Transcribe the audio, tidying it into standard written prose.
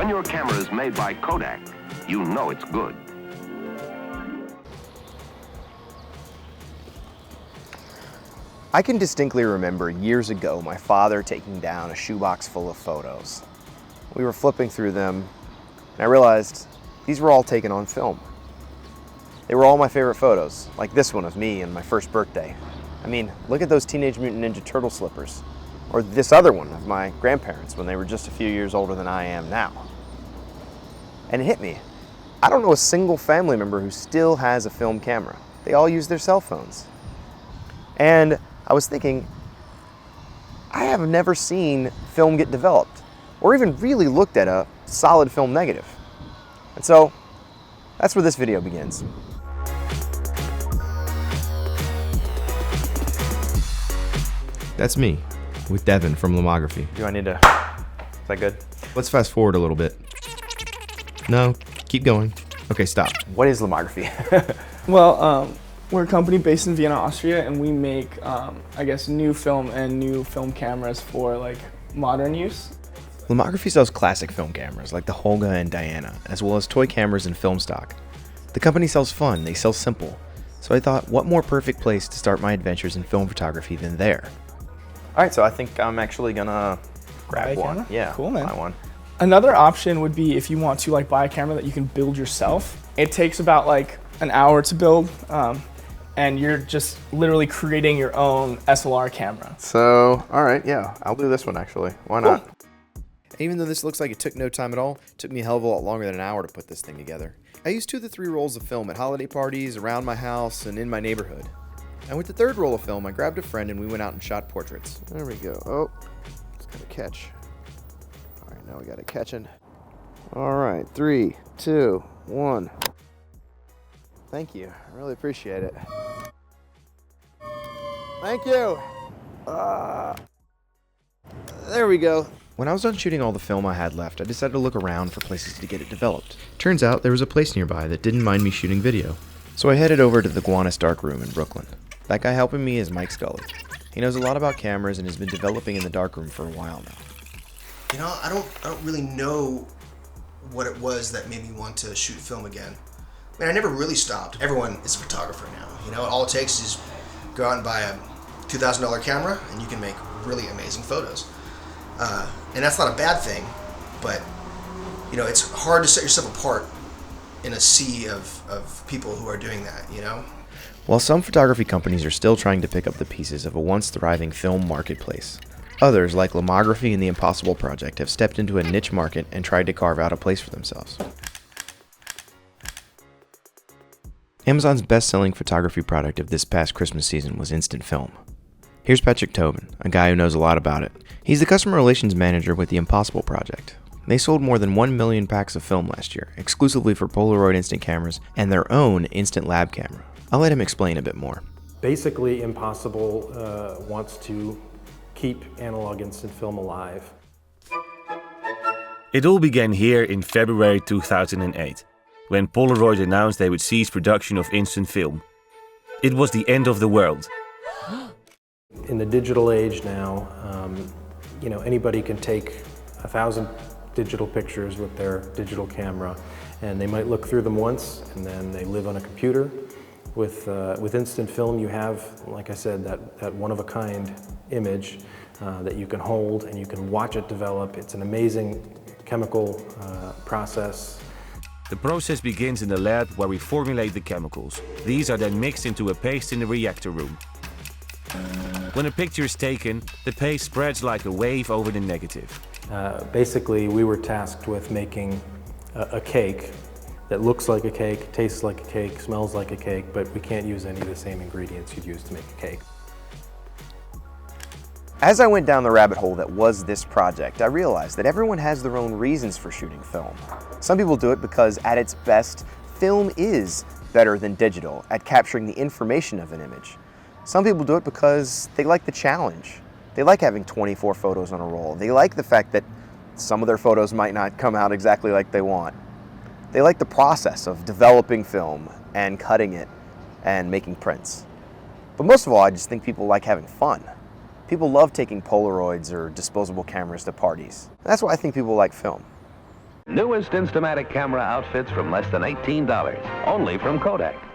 When your camera is made by Kodak, you know it's good. I can distinctly remember years ago my father taking down a shoebox full of photos. We were flipping through them, and I realized these were all taken on film. They were all my favorite photos, like this one of me on my first birthday. I mean, look at those Teenage Mutant Ninja Turtle slippers. Or this other one of my grandparents when they were just a few years older than I am now. And it hit me. I don't know a single family member who still has a film camera. They all use their cell phones. And I was thinking, I have never seen film get developed, or even really looked at a solid film negative. And so, that's where this video begins. That's me, with Devin from Lomography. Do I need to, is that good? Let's fast forward a little bit. No, keep going. Okay, stop. What is Lomography? Well, we're a company based in Vienna, Austria, and we make, I guess, new film and new film cameras for like modern use. Lomography sells classic film cameras like the Holga and Diana, as well as toy cameras and film stock. The company sells fun, they sell simple. So I thought, what more perfect place to start my adventures in film photography than there? All right, so I think I'm actually gonna grab one. Camera? Yeah, Cool, man. buy one. Another option would be if you want to like buy a camera that you can build yourself. It takes about like an hour to build, and you're just literally creating your own SLR camera. So, all right, yeah, I'll do this one actually. Why not? Cool. Even though this looks like it took no time at all, it took me a hell of a lot longer than an hour to put this thing together. I used 2 to 3 rolls of film at holiday parties, around my house, and in my neighborhood. And with the 3rd roll of film, I grabbed a friend and we went out and shot portraits. There we go. Oh, it's got a catch. All right, now we got it catching. All right, 3, 2, 1. Thank you. I really appreciate it. Thank you. There we go. When I was done shooting all the film I had left, I decided to look around for places to get it developed. Turns out there was a place nearby that didn't mind me shooting video. So I headed over to the darkroom in Brooklyn. That guy helping me is Mike Scully. He knows a lot about cameras and has been developing in the darkroom for a while now. You know, I don't really know what it was that made me want to shoot film again. I mean, I never really stopped. Everyone is a photographer now. You know, all it takes is go out and buy a $2,000 camera and you can make really amazing photos. And that's not a bad thing, but you know, it's hard to set yourself apart in a sea of people who are doing that, you know? While some photography companies are still trying to pick up the pieces of a once thriving film marketplace, others, like Lomography and the Impossible Project, have stepped into a niche market and tried to carve out a place for themselves. Amazon's best-selling photography product of this past Christmas season was instant film. Here's Patrick Tobin, a guy who knows a lot about it. He's the customer relations manager with the Impossible Project. They sold more than 1 million packs of film last year, exclusively for Polaroid instant cameras and their own instant lab camera. I'll let him explain a bit more. Basically, Impossible wants to keep analog instant film alive. It all began here in February 2008, when Polaroid announced they would cease production of instant film. It was the end of the world. In the digital age now, you know, anybody can take 1,000 digital pictures with their digital camera, and they might look through them once, and then they live on a computer. With instant film, you have, like I said, that one-of-a-kind image that you can hold and you can watch it develop. It's an amazing chemical process. The process begins in the lab where we formulate the chemicals. These are then mixed into a paste in the reactor room. When a picture is taken, the paste spreads like a wave over the negative. Basically, we were tasked with making a cake that looks like a cake, tastes like a cake, smells like a cake, but we can't use any of the same ingredients you'd use to make a cake. As I went down the rabbit hole that was this project, I realized that everyone has their own reasons for shooting film. Some people do it because at its best, film is better than digital at capturing the information of an image. Some people do it because they like the challenge. They like having 24 photos on a roll. They like the fact that some of their photos might not come out exactly like they want. They like the process of developing film and cutting it and making prints. But most of all, I just think people like having fun. People love taking Polaroids or disposable cameras to parties. And that's why I think people like film. Newest Instamatic camera outfits from less than $18, only from Kodak.